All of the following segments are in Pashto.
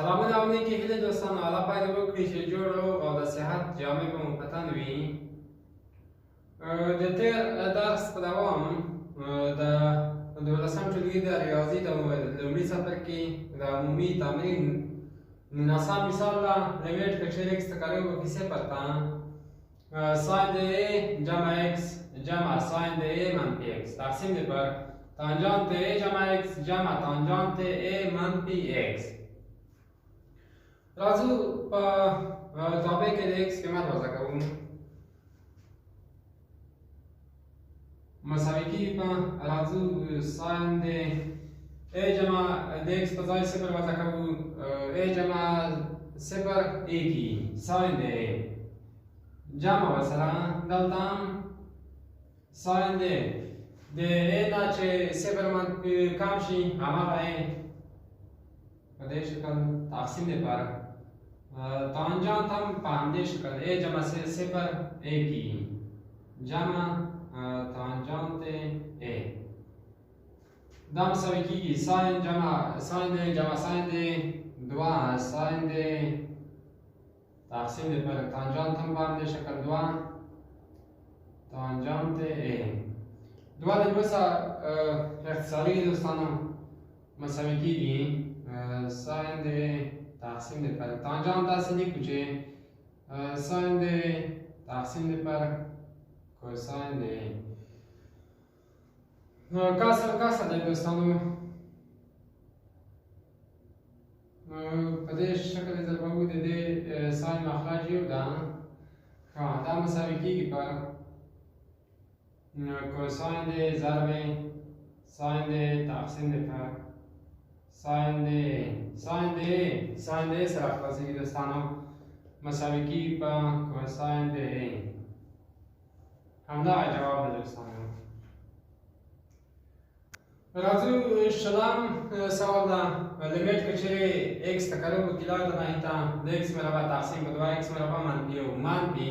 سلامونه او نیکې هیلې دوستانو، الله باید وکړي چې جوړ روغ او د صحت جامې به مو په تن وي. د تېر درس په دوام د 12 ټولګي د ریاضي د لومړي څپرکي کې د عمومي تمرین 19 مثال ला limit picture x तकारे वो किसे पता sin de a जमा x जमा sin de a منفی x تقسیم بر تانجانت a جمع x جمع تانجانت a منفی x. राजू ताबे के लिए x कीमत वज़ा करूँ मसावी की राजू sin de a जमा x बजाय से पर वज़ा करूँ a जमा से पर a की sin de जमा वसरा दलताम sin de a नाचे से पर मन कामशी हमारा है पदेश का तक़सीम दे पर तांजांत हम पांडे शक्ल a जमा से पर a की जमा तांजांत a दम सभी की sin जमा sin de दुआ sin de तक़सीम दे पर तांजांत हम पांडे शक्ल दुआ तांजांत a दुआ दे बस इख्तिसारी दोस्तों मसावी की sin de तक़सीम दे पर तांजांत से लिखुचे sin de तक़सीम दे पर कोसाइन de casa de दोस्तों पदेश शक्ल ज़रबाऊ दे sin मखराजी उदा हाँ दाम मसावी की पर कोसाइन de ज़रबे sin de तक़सीम दे पर sin de सराफ वासी की दोस्तानों मसावी की पर कोसाइन de हमला जवाब है दोस्तानों राजू शलाम सवाल दा लिमिट कचरे x तकरब किला दा नहिता x मरबा तक़सीम बदवा x मरबा मानपी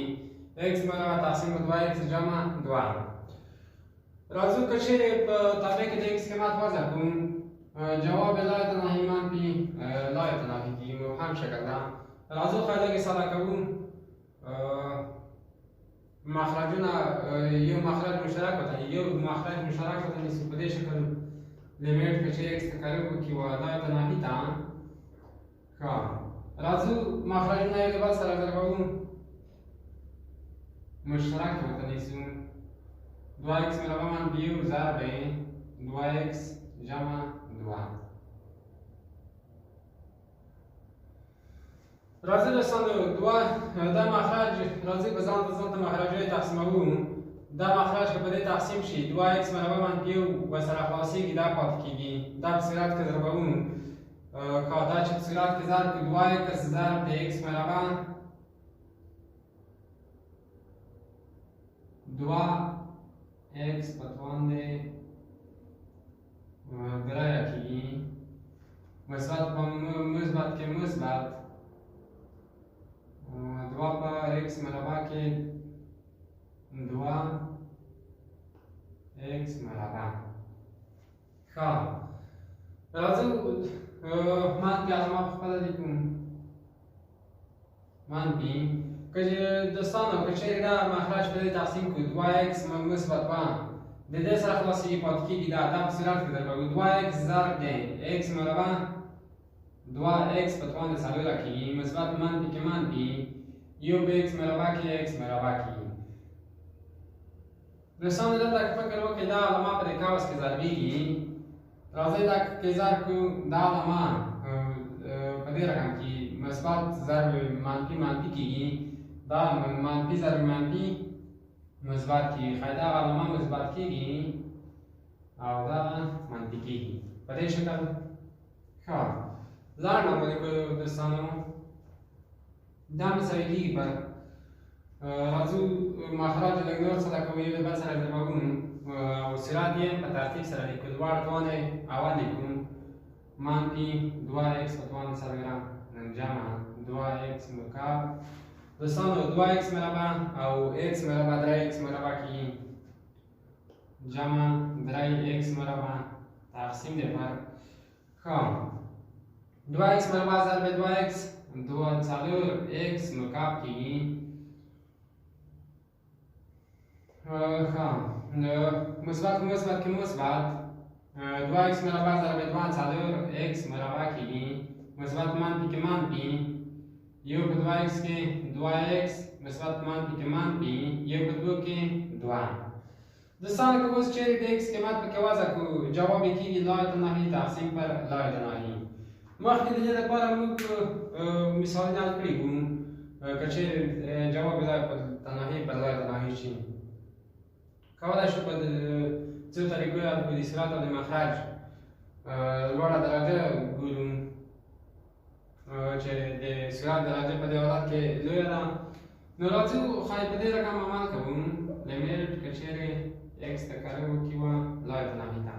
x मरबा तक़सीम बदवा x जमा दवा राजू कचरे ताबे के x के मात वज़ा कुन जवाब لا يتناهي منفي لا يتناهي की हम शक्ल दा राजू क़ायदा के साथ कबून मखरजना ये मखरज मुशतरक होता है ये मखरज मुशतरक होता है इस पदे शक्ल लिमिट कचे x तकरब की वाला तनाही ता का राजू मखरजना ये बात सारा कबून मुशतरक होता है इस 2x मरबा منفی ضرب 2x जमा 2 राजू दोस्तों दुआ دا مخرج راځي په ځان مخرجات تقسیمو دا مخرج په دې تقسیم شي 2x مربع منفي و سره خلاصي کې دا پات کیږي دا په صورت کې ضربون دا چې په صورت کې ضرب 2x ضرب x مربع 2x پتوان دې برای کی مثبت با مثبت के مثبت 2 पर x मरबा के 2x मरबा हाँ राजू मान के आलमा पता लिखूं मान भी कजे दोस्तों कचे इधर मखरज पे तक़सीम को 2x مثبت 1 दे सर खलासी पद की दा दा सिरात के दरबार 2x ضرب x मरबा 2x पतवान दे सालो रखी مثبت منفی के منفی यू पे x मरबा की x मरबा की दोस्तों इधर तक फकर लो कि दा लमा पर कावस के ज़रबी की राज़े तक के ज़र को दा लमा पदे रकम की مثبت ضرب منفی की दा منفی ضرب منفی مثبت की ख़ायदा लमा مثبत की और दा منفی की पदे शक्ल हाँ लाना मुझे को दोस्तों दाम सही पर राजू मखरज लगनोर सदा कोई ये बस है जमागुन और सिरातिये पतार्थिक सरा लिखो द्वार तोने आवाज़ लिखूं मानती 2x पतवान सरगराम नंजामा 2x मुकाब दोस्तों 2x मरबा और x मरबा 3x मरबा की जमा 3x मरबा तक़सीम दे पर हाँ 2x مربع ضرب 2x 2 څلور x مکعب کېږي. مثبت مثبت کې مثبت 2x مربع ضرب 2 څلور x مربع کېږي. مثبت منفي کې منفي یو په 2x کې 2x مثبت منفي کې منفي یو په 2 کې 2. دوستانو که اوس چیرې د x قیمت پکې وضع کړو جواب یې کېږي لایه تناهي تقسیم پر لایه تناهي. مخکې د دې لپاره موږ مثالونه حل کړي وو که چیرې جواب لایه تناهي پر لایه تناهي شي. کولی شو په څو طریقو یې حل کړو. د صورت او د مخرج لوړه درجه ګورو چې د صورت درجه په دې حالت کې لویه ده. نو راځو ښایي په دې رقم عمل کوو. لیمیټ که چیرې x ته کره وکړي وه لایه تناهي ته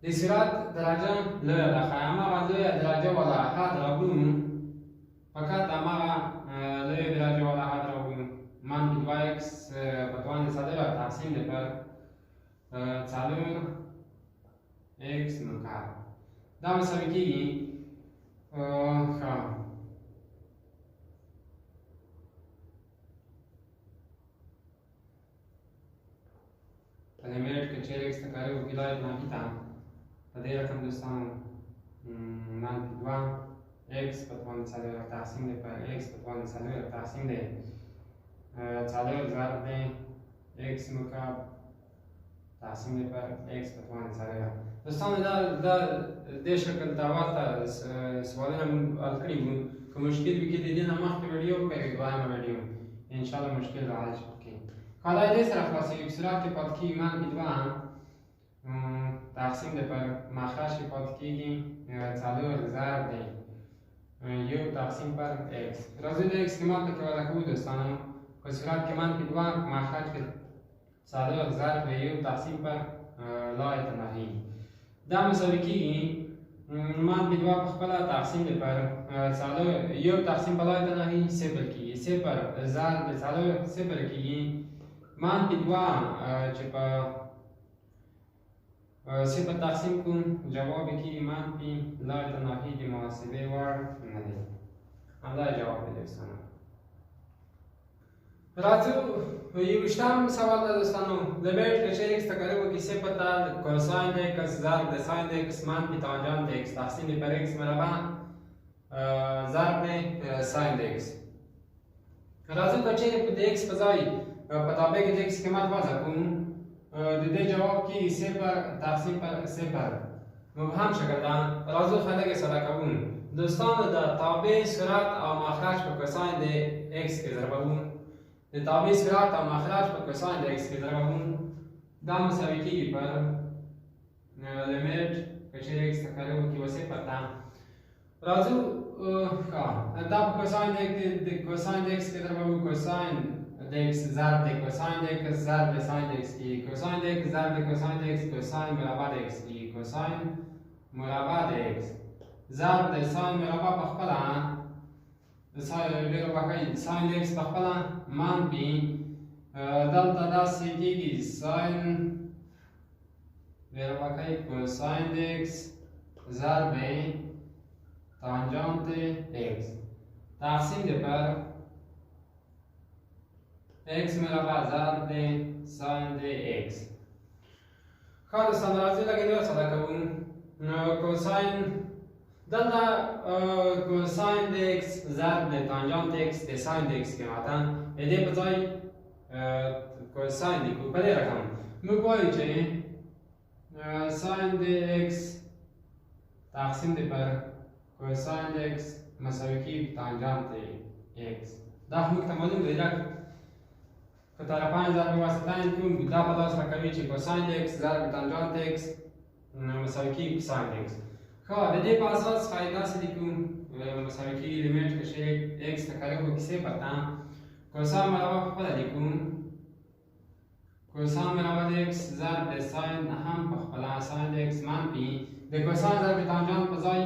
د صورت درجه لویه ده. ښایي هماغه لویه درجه والا حد راوړو. فقط هماغه لویه درجه والا حد راوړو. منفي 2x په توان څلور تقسیم دی پر څلور x مکعب. دا مساوي کېږي ښه په لیمیټ کې چیرې x ته کره وکړي لایه تناهي ته په دې رقم دوستانو منفي 2x په توان څلور تقسیم دی پر x په توان څلور تقسیم دی څلور ضرب دی x مکعب تقسیم دی پر x په توان څلور. دوستانو دا دې شکل ته ورته سوالونه مونږ حل کړي وو. که مشکل وي کې د دې نه مخکې ویډیو کوي دویمه ویډیو انشاءالله مشکل را حل شي. دا دې سره خلاصېږي. په صورت کې پاتې کېږي منفي 2 تقسیم دی پر مخرج کې پاتې کېږي څلور ضرب دی یو تقسیم پر x. راځئ د x قیمت پکې وضع کوو دوستانو. په صورت کې منفي 2 مخرج کې څلور ضرب دی یو تقسیم پر لایه تناهي. دا مساوي کېږي منفي 2 په خپله تقسیم دی پر څلور یو تقسیم په لایه تناهي صفر کېږي. صفر ضرب د څلور صفر کېږي. منفي 2 چې په صفر تقسیم کوم جواب یې کېږي منفي لایه تناهي د محاسبې وړ نه دی. همدا جواب دی دوستانو. راځو یوویشتم سوال ده دوستانو. لیمیټ که چیرې x ته کره وکړي صفر ته کوساین د x ضرب د ساین د x منفي تانجانت د x تقسیم دی پر x مربع ضرب د ساین د x. راځو که چیرې د x په ځای په تابع کې د x قیمت وضع کوم د دې جواب کېږي صفر تقسیم پر صفر. مبهم شکل ده. راځو ښه لږ ساده کوو. دوستانو د تابع سرعت او مخرج په کوساین د x کې ضربوو. د تابع سرعت او مخرج په کوساین د x کې ضربوو. دا مساوي کېږي پر لیمیټ که چیرې x ته کره وکړي و صفر ته. راځو دا په کوساین د کوساین د x کې ضربوو. کوساین د x ضرب د کوساین د x ضرب د ساین د x کېږي. کوساین د x ضرب د کوساین د x کوساین مربع د x کېږي. کوساین مربع د x ضرب د ساین مربع په خپله ډېره وښایي ساین د x په خپله منفي دلته داسې کېږي ساین ډېره وښایي کوساین د x ضرب تانجانت x تقسیم دی پر x مربع ضرب د ساین د x. ښه دوستانو راځئ لږ نور ساده کوو. کوساین دلته کوساین د x ضرب د تانجانت x د ساین د x قیمته د دې په ځای کوساین لیکو. په دې رقم موږ وایو چې ساین د x تقسیم دی پر کوساین د x مساوي کېږي تانجانت x. دا خو موږ ته معلوم دی که طرفین ضرب واسطین کوم دا په داسې راکوي چې کوساین د x ضرب تانجانت x مساوي کېږي ساین د x. ښه د دې په اساس ښایي داسې لیکو مساوي کېږي لیمیټ که چیرې x ته کره وکړي صفر ته کوساین مربع په خپله لیکو. کوساین مربع د x ضرب د ساین هم په خپله ساین د x منفي د کوساین ضرب تانجانت په ځای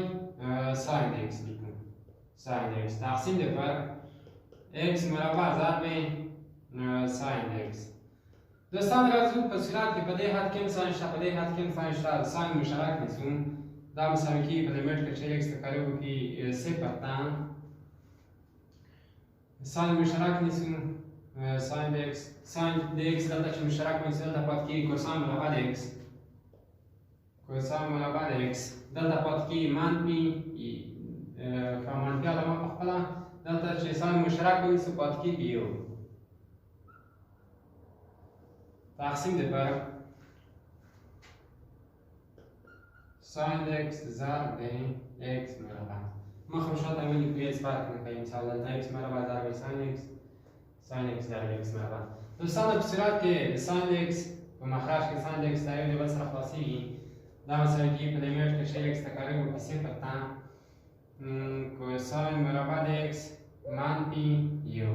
ساین د x لیکو. ساین د x تقسیم دی پر x مربع ضرب ساین د x. دوستان راځو په صورت کې په دې حد کې هم ساين شته په دې حد کې هم ساين شته ساين مشترک نیسو دا مساوي کېږي په لیمټ کې چې x تقریب وکړي صفر ته ساين مشترک نیسو ساين د x دلته چې مشترک نیسو دلته پاتې کېږي کوساین مربع د x کوساین مربع د x دلته پاتې کېږي منفي منفي علامه په خپله دلته چې ساين مشترک ونیسو پاتې کېږي یو تقسیم د پر ساين x ضرب د x مربع مخه شاته ولیکو هیڅ فرق نه کوي مثال دلته x مربع ضرب ساين x ضرب x مربع دوستانو په صورت کې ساين x په مخرج کې ساين x د یو د بل سره خلاصېږي دا مساوي کېږي په لیمټ کې چې x تقریب وکړي صفر ته کوساین مربع د x منفي یو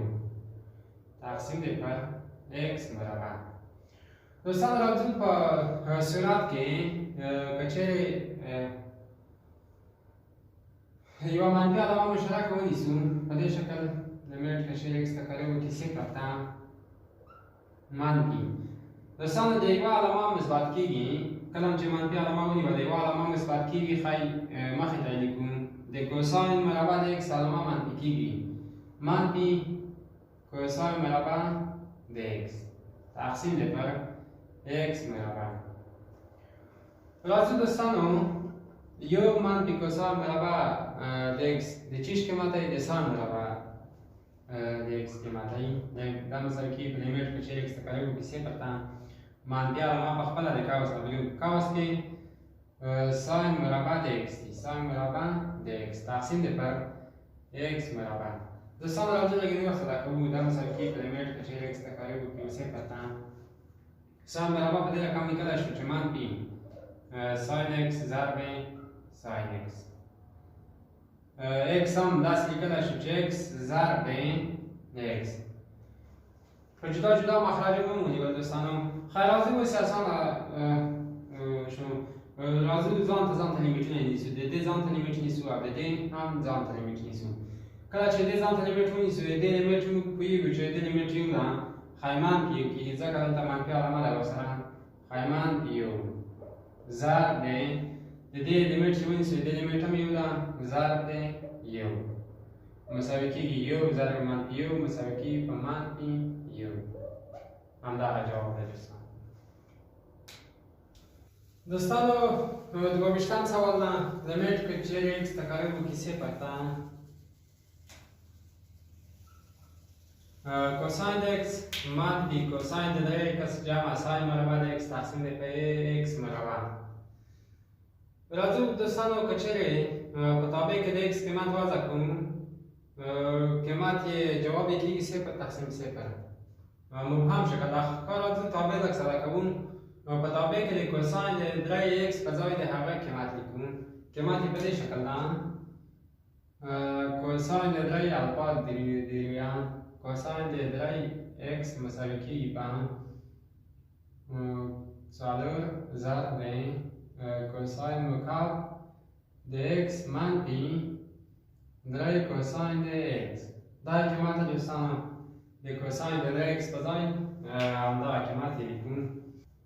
تقسیم د پر x مربع دوستان راځو په صورت کې که چیرې یوه منفي علامه مشترکه ونیسو په دې شکل لیمټ کې چې x تقریب وکړي صفر ته منفي دوستانو د یوه علامه مثبت کېږي کله چې منفي علامه ونیوه د یوه علامه مثبت کېږي ښایي مخې ته یې لیکو د کوساین مربع د x علامه منفي کېږي منفي کوساین مربع د x تقسیم د پر x مربع راځو دوستانو یو منفي کوساین مربع د x د چیش قیمت دی د ساین مربع د x قیمت دی دا مساوي کېږي په لیمټ کې چې x تقریب وکړي صفر ته منفي علامه په خپله د کاوس بدلوي کاوس کې ساين مربع د x دی ساين مربع د x تقسیم د پر x مربع دوستان راځو لږ نور څه کوو دا مساوي کېږي په لیمټ کې چې x تقریب وکړي صفر ته ساين مربع په دې رقم لیکلی شو چې منفي ساين x ضرب ساين x x هم داسې لیکلی شو چې x ضرب x په جدا جدا مخرج هم ونیول دوستانو خیر راځو اوس اسانه شو راځو ځان ته لیمټونه نیسو د دې ځان ته لیمټ نیسو او د دې هم ځان ته لیمټ نیسو کله چې دې ځان ته لیمټ ونیسو د دې لیمټ موږ پوهېږو چې د دې لیمټ یو ده ښایي منفي یو کېږي ځکه دلته منفي علامه ده ورسره ښایي منفي یو ضرب د دې لیمټ چې ونیسو د دې لیمټ هم یو ده ضرب د یو مساوي کېږي یو ضرب منفي یو مساوي کېږي په منفي یو همدغه جواب دی دوستانو دوه ویشتم سوال ده لیمټ که چیرې x تقریب وکړي صفر ته کوساین د x منفي کوساین د 3x جمع ساین مربع د x تقسیم د په x مربع راځو دوستانو که چیرې په تابع کې د x قیمت وضع کوو قیمت یې جواب یې کېږي صفر تقسیم صفر مبهم شکل دا ښکار راځو تابع لږ ساده کوو په تابع کې د کوساین د 3x په ځای د هغه قیمت لیکو قیمت یې په دې شکل ده کوساین د 3 الفا دریویان کوساین د 3x مساوي کېږي په 4 ضرب کوساین مکعب د x منفي 3 کوساین د x دا قیمت دوستانو د کوساین د 3x په ځای همدغه قیمت یې لیکو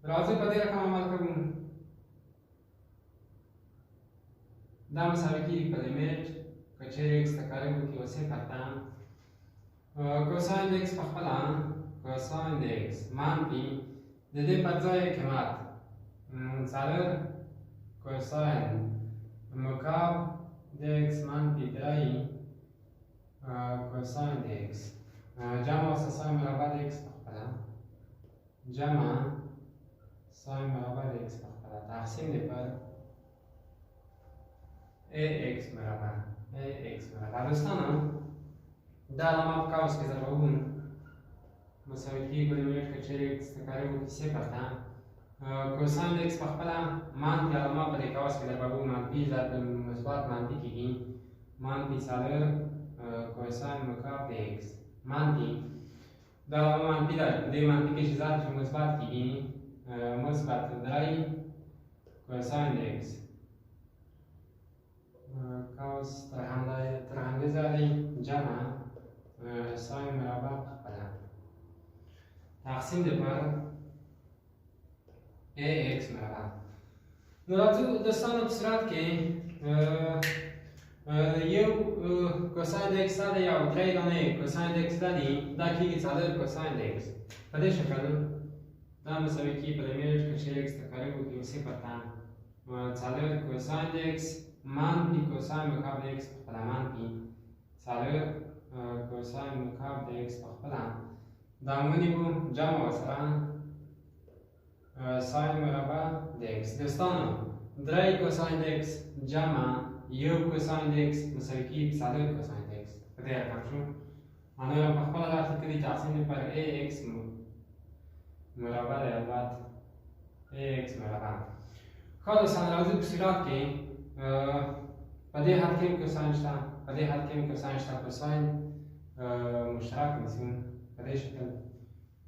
راځو په دې رقم عمل کوو دا مساوي کېږي په لیمټ که چیرې x تقریب وکړي صفر ته کوساین د x په خپله کوساین د x منفي د دې پر ځای قیمت 4 کوساین مکعب د x منفي 3 کوساین د x جمع ساین مربع د x په خپله جمع ساین مربع د x په خپله تقسیم د پر ax مربع دوستانو دا علامه په قوس کې ضربوو مساوي کېږي په لیمټ کې چیرې x تقریب وکړي صفر ته کوساین د x په خپله منفي علامه په دې قوس کې ضربوو منفي ضرب مثبت منفي کېږي منفي 4 کوساین مکعب د x منفي دا علامه منفي ده په دې منفي کې چې ضرب شي مثبت کېږي مثبت 3 کوساین د x قوس ترهنده زدی جمع ساین مربع خپله تقسیم د پر ax مربع. نو راځو دوستانو په صورت کې یو کوساین د x دی او درې دانې کوساین د x دی دا کېږي څلور کوساین د x په دې شکل دا مساوي کېږي په لیمیټ کې چې x تقریب وکړي صفر ته څلور کوساین د x منفي کوساین مقابل د x په خپله منفي څلور کوساین مقابل د x په خپله دا ونیو جمع ورسره ساین مربع د x دوستانو درې کوساین د x جمع یو کوساین د x مساوي کېږي څلور کوساین د x په دې رقم شو معنی په خپله راځي کړي تقسیم پر ax مربع د البته ax مربع ښه دوستانو راځو په صورت کې په دې حد کې کوساین شته په دې حد کې کوساین شته کوساین مشترک نیسو په دې شکل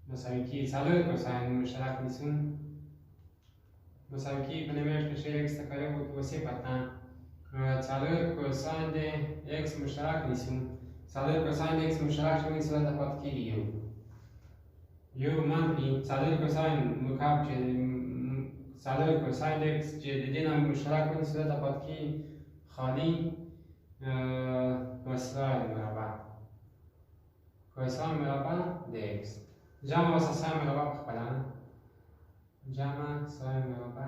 مساوي کېږي څلور کوساین مشترک نیسو مساوي کېږي په لیمیټ کې چې x تقریب وکړي صفر ته څلور کوساین د x مشترک نیسو څلور کوساین د x مشترک شو نیسو دا پاتې کېږي یو منفي څلور کوساین مقابل چې څلور کوساین د x چې د دې نه مشترک ونیسو دا پاتې کېږي خالي کوساین مربع کوساین مربع د x جمع واسه ساین مربع په خپله جمع ساین مربع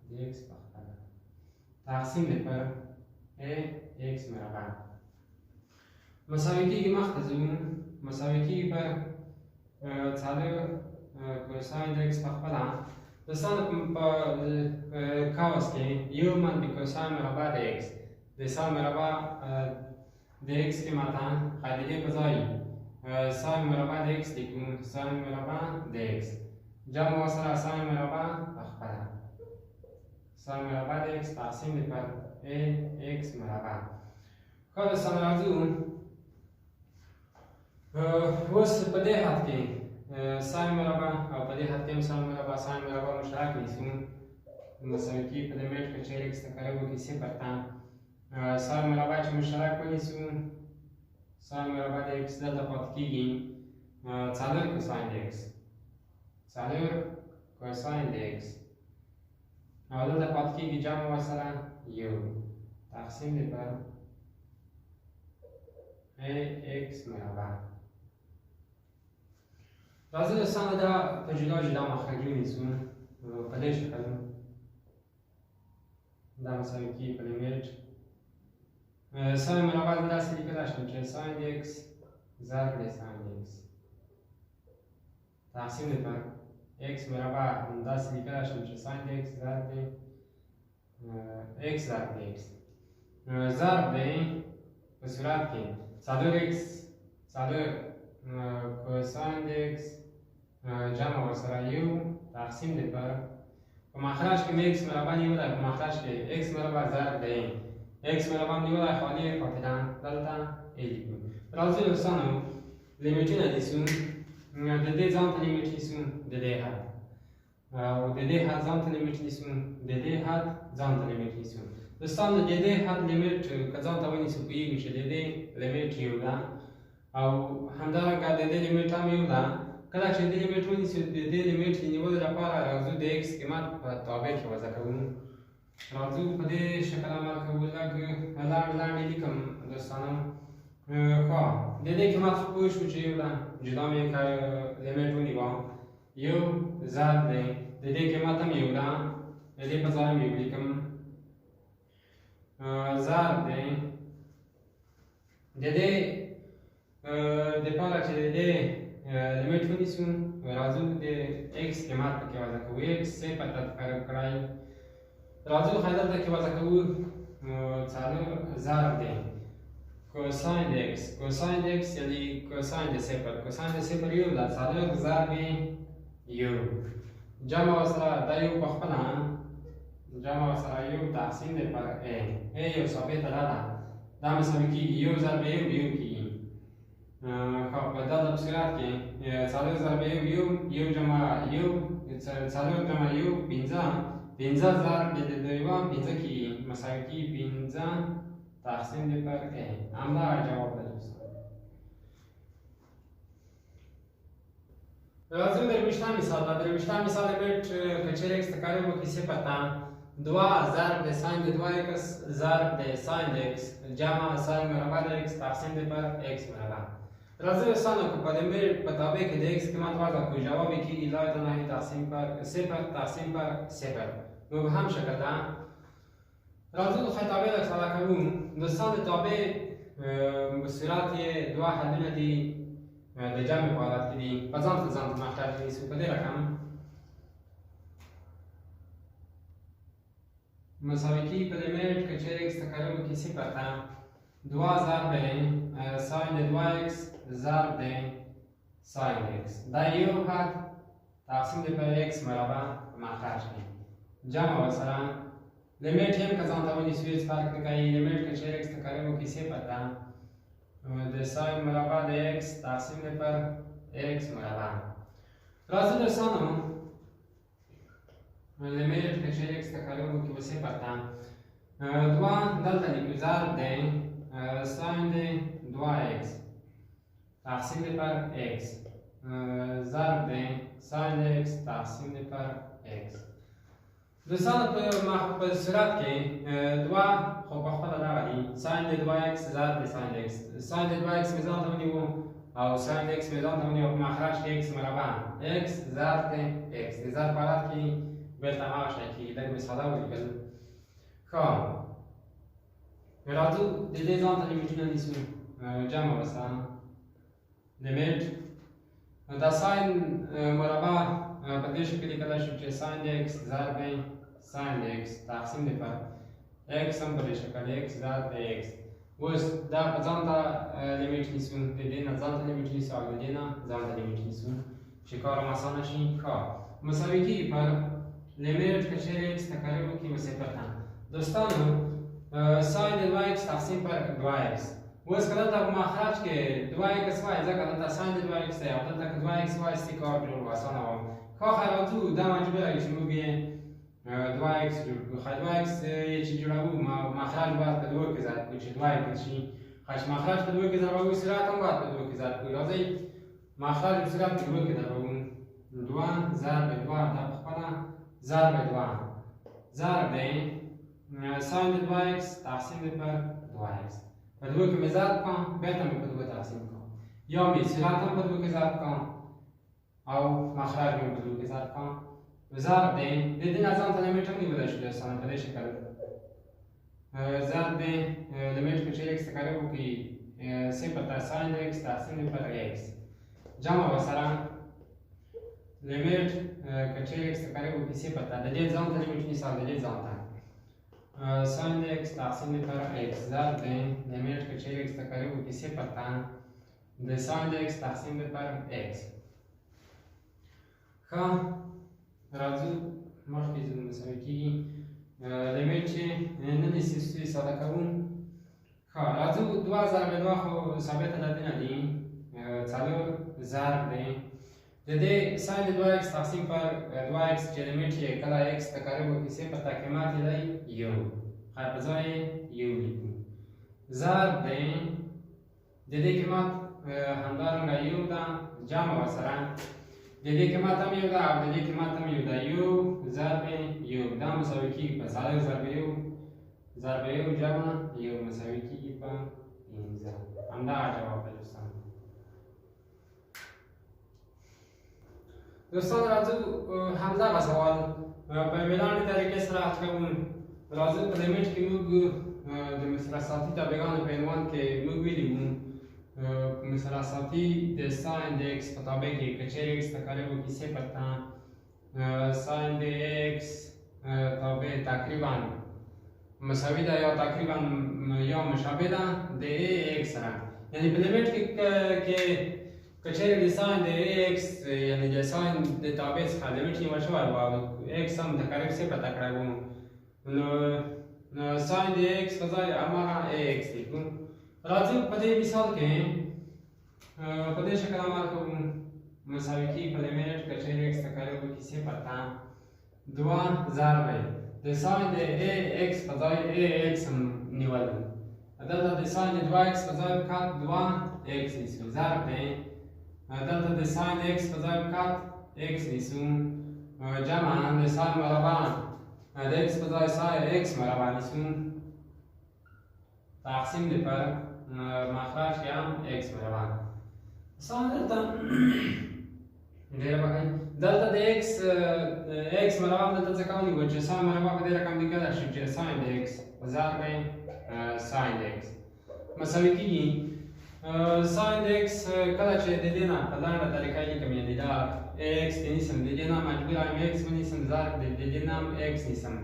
د x په خپله تقسیم دی پر ax مربع مساوي کېږي مخته ځو مساوي کېږي پر څلور کوساین د x په خپله دوستانو په کاوس کې یو منفي کوساین مربع د x د ساین مربع د x کې ماته قاعدې په ځای ساین مربع د x لیکو ساین مربع د x جمع ورسره ساین مربع په خپله ساین مربع د x تقسیم دی پر ax مربع ښه دوستانو راځو اوس په دې حد کې ساین مربع او په دې حد کې هم ساین مربع مشترک نیسو مساوي کېږي په لیمیټ کې چې x تقریب وکړي صفر ته ساین مربع چې مشترک ونیسو ساین مربع د x دلته پاتې کېږي څلور کوساین د x څلور کوساین د x او دلته پاتې کېږي جمع ورسره یو تقسیم دی پر ax مربع راځئ دوستانو دا په جدا جدا مخرجونه نیسو په دې شکل دا مساوي کېږي په لیمیټ ساین مربع داسې لیکلی شم چې ساین د x ضرب د ساین د x تقسیم دی پر x مربع همداسې لیکلی شم چې ساین د x ضرب د x ضرب د x ضرب دی په صورت کې څلور x څلور کوساین د x جمع ورسره یو تقسیم دی پر په مخرج کې مې x مربع نیولی په مخرج کې x مربع ضرب دی x مربع نیولی خالي فاقده دلته لیکو راځئ دوستانو لیمیټونه نیسو د دې ځان ته لیمیټ نیسو د دې حد او د دې حد ځان ته لیمیټ نیسو د دې حد ځان ته لیمیټ نیسو دوستانو د دې حد لیمیټ که ځان ته ونیسو پوهېږو چې د دې لیمیټ یو ده او همدارنګه د دې لیمیټ هم یو ده کله چې د دې لیمیټ ونیسو د دې لیمیټ د نیولو لپاره راځو د x قیمت په تابع کې وضع کوو راځو په دې شکل عمل کوو لږ لاندې لیکم دوستانو ښه د دې قیمت خو پوه شو چې یو ده جدا مې لیمیټ ونیوه یو ضرب دی د دې قیمت هم یو ده د دې په ځای هم یو لیکم ضرب دی د دې دپاره چې د دې لیمیټ ونیسو راځو د x قیمت پکې وضع کوو x صفر ته تقریب کړی راځو دلته کې وضع کوو څلور ضرب دی کوساین د x کوساین د x یعنې کوساین د صفر کوساین د صفر یو ده څلور ضرب یو جمع ورسره دا یو په خپله جمع ورسره یو تقسیم دی پر a یو ثابته ده دا مساوي کېږي یو ضرب یو کېږي په دا په صورت کې څلور ضرب یو جمع یو څلور جمع یو پنځه پنځه ضرب د یوه پنځه کېږي مساوي کېږي پنځه تقسیم دی پر a همدغه جواب ده دوستان راځو درویشتم مثال دا درویشتم مثال لیمیټ کچیر x تکاریب و کسی پتا 2 ضرب د ساین د 2x ضرب د ساین د x جمع ساین مربع د x تقسیم د پر x مربع راځو سانو کو په دې په تابع کې د x قیمت وضع کوو جواب کیږي لا تنهی تقسیم پر 0 تقسیم پر 0 مبهم شکل ده راځو خطابه د ساده کوم دوستان د تابع په صورت یې دوه حلونه دي د جمع په حالت کې دي په ځان مخرج نیسو په دې رقم مساوي کیږي په لیمیټ که چیرې x تکاریب کې صفر ته 2 ضرب ساین د 2x ضرب د ساین x دا یو خط تقسیم د پر x مربع مخرج دی جمع ورسره لیمیټ هم که ځان ته ونیسو هېڅ فرق نه کوي لیمیټ که چیرې x تکاریب کې صفر ته د ساین مربع د x تقسیم د پر x مربع راځو دوستانو لیمیټ که چیرې x تکاریب کې صفر ته 2 دلته لیکو ضرب دی ساین د 2x تقسیم پر x ضرب دی ساین د x تقسیم پر x دوستانو په صورت کې 2 خو په خپله دغه دي ساین د 2x ضرب د ساین د x ساین د 2x مې ځان ته ونیو او ساین د x مې ځان ته ونیو په مخرج کې x مربع x ضرب د x د ضرب په حالت کې بېرته هماغه شی کېږي لږ مې ساده ولیکل ښه راځو د دې ځان ته لیمیټونه نیسو جمع وسه لیمیټ دا ساین مربع په دې شکل لیکلی شو چې ساین د x ضرب ساین د x تقسیم د پر x هم په دې شکل x ضرب د x اوس دا په ځان ته لیمیټ نیسو د دې نه ځان ته لیمیټ نیسو او د دې نه ځان ته لیمیټ نیسو چې کار هم اسانه شي ښه مساوي کېږي پر لیمیټ که چیرې x تکاریب وکړي صفر ته دوستانو ساین د 2x تقسیم پر 2x اوس که دلته په مخرج کې 2x وایي ځکه دلته ساین د 2x دی او دلته که 2x وایي ستې کار ډېر اسانه وم ښه راځو دا مجبوره یو چې موږ یې 2x جوړ کړو ښه 2x یې چې جوړوو مخرج باید په 2 کې ضرب کړو چې 2x شي ښه چې مخرج په 2 کې ضربوو صورت هم باید په 2 کې ضرب کړو راځئ مخرج په صورت په 2 کې ضربوو 2 ضرب 2 دا په خپله ضرب 2 ضرب دی ساین د 2x تقسیم پر 2x په 2 کې مې ضرب کړم بېرته مې په 2 تقسیم کړم یا مې صورت هم په 2 کې ضرب کړم او مخرج مې په 2 کې ضرب کړم ضرب دی د دې نه ځان ته لیمیټ هم نیولی شو دوستانو په دې شکل ضرب دی لیمیټ که چیرې x تکاریب وکړي صفر ته ساین د x تقسیم پر x جمع ورسره لیمیټ که چیرې x تکاریب وکړي صفر ته د دې ځان ته لیمیټ نیسه او د دې ځان ته ساین د x تقسیم پر x ضرب دی لیمیټ که چیرې x تکاریب وکړي صفر ته د ساین د x تقسیم پر x ښه راځو مخکې ځو مساوي کېږي لیمیټ چې نه نیسي ساده کوو ښه راځو 2 ضرب 2 خو ثابته د دې نه دي 4 ضرب دی د دې ساین د 2x تقسیم پر 2x چې لیمیټ یې کله x تکاریب وکړي صفر ته قیمت یې دی یو ښه په ځای یو لیکو ضرب دی د دې قیمت همدارنګه یو ده جمع ورسره د دې قیمت هم یو ده او د دې قیمت هم یو ده یو ضرب یو دا مساوي کېږي په څلور ضرب یو جمع یو مساوي کېږي په 15 همدغه جواب دی دوستانو دوستان راځو همدغه سوال په میلاني طریقې سره حل کوو راځو په لیمیټ کې موږ د مثلثاتي تابعګانو په عنوان کې موږ ویلي وو مثلثاتي د ساین د x په تابع کې که چیرې x تکاریب وکړي صفر ته ساین د x تابع تقریبا مساوي ده یا تقریبا یا مشابه ده د x سره یعنی په لیمیټ کې که چیرې د ساین د x یعنی د ساین د تابع څخه لیمیټ نیول شوی و او x هم تقریب صفر ته کړی و نو ساین د x په ځای هماغه ax لیکو راځو په دې مثال کې په دې شکل عمل کوو مساوي کېږي په لیمیټ که چیرې x تکاریب وکړي صفر ته 2 ضرب د ساین د ax په ځای ax هم نیول دلته د ساین د 2x په ځای 2x نیسو ضرب دی دلته د ساین د x په ځای فقط x نیسو جمع د ساین مربع د x په ځای ساین x مربع نیسو تقسیم دی پر مخرج کې هم x مربع ساین دلته ډېره بخښئ دلته د x مربع دلته څه کولی وو چې ساین مربع په دې رقم لیکلی شي چې ساین د x ضرب ساین د x مساوي کېږي ساین د x کله چې د دې نه په لنډه طریقه لیکم یعنې دا x دې نیسم د دې نه مجبور یم x ونیسم ضرب د دې نه هم x نیسم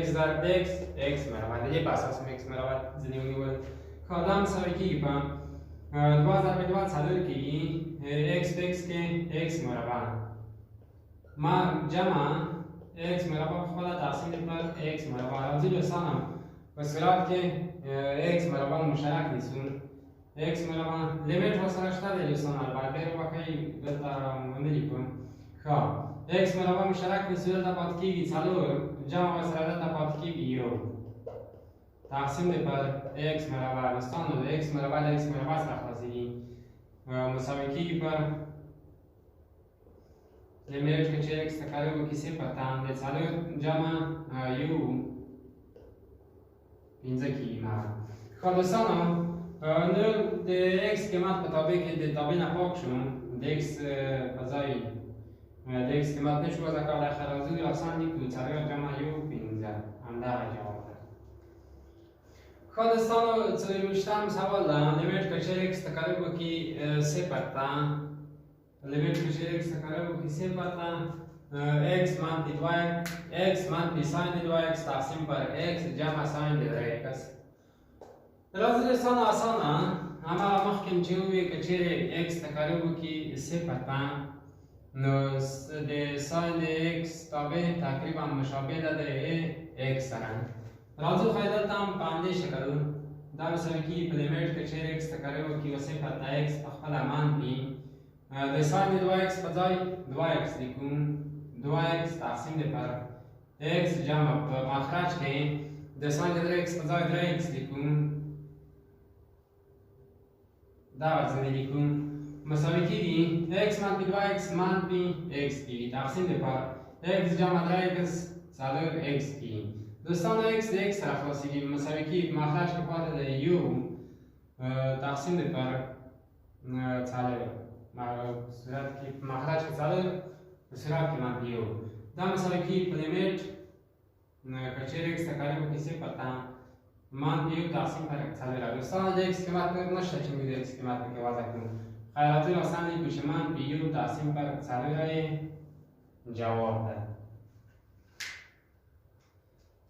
x ضرب د x مربع د دې په اساس هم x مربع ځینې ونیول ښه دا مساوي کېږي په 2 ضرب 2 څلور کېږي x په x کې x مربع ما جمع x مربع خپله تقسیم دی پر x مربع راځي دوستانو په صورت کې x مربع مشترک نیسو x مربع لیمیټ ورسره شته دی دوستانو البته ډېر وخت دلته ونه لیکو ښه x مربع مشترک نیسو دلته پاتې کېږي څلور جمع ورسره دلته پاتې کېږي یو تقسیم دی پر x مربع دوستانو د x مربع د x مربع سره خلاصېږي مساوي کېږي پر لیمیټ کې چې x تقریبا کیسې پتان دی څلور جمع یو پنځه کېږي ښه دوستانو نو د x قیمت په تابع کې د تابع نه پاک شو د x په ځای د x قیمت نشو وضع کولی ښه راځو آسان لیکو څلور جمع یو پنځه همدغه جواب ده ښه دوستانو څلرویشتم سوال ده لیمیټ که چیرې x تقریبا کې صفر ته لیمیټ که چیرې x تقریبا کې صفر ته x منفي 2x منفي ساین د 2x تقسیم پر x جمع ساین د 3x راځي دوستانو اسانه هماغه مخکې چې وویل که چیرې x تقریبا کې صفر ته نو د ساین د x تابع تقریبا مشابه ده د x سره راځو ښایي دلته هم په همدې شکل دا مساوي کېږي په لیمیټ کې چیرې x تقریبا کې صفر ته x پخپله منفي د ساین د 2x په ځای 2x لیکو 2x تقسیم دی پر x جمع په مخرج کې د ساین د 3x په ځای 3x لیکو دا ورځنی لیکو مساوي کېږي x منفي 2x منفي x کېږي تقسیم دی پر x جمع 3x څلور x کېږي دوستانو x د x سره خلاصېږي مساوي کېږي په مخرج کې پاتې دی یو تقسیم دی پر څلور صورت کې په مخرج کې څلور په صورت کې منفي یو دا مساوي کېږي په لیمیټ که چیرې x تقریبا کې صفر ته منفي یو تقسیم پر څلور دوستانو د x قیمت نور نشته چې موږ د x قیمت پکې وضع کړو ښایي راځي آسان لیکو چې منفي یو تقسیم پر څلور یې جواب ده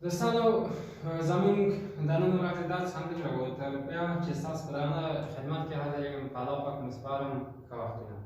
دوستانو زموږ د نن ورځې درس همدلته و تر بیا چې ستاسو په دغه خدمت کې حاضر یم په الله پاک مو سپارم ښه وختونه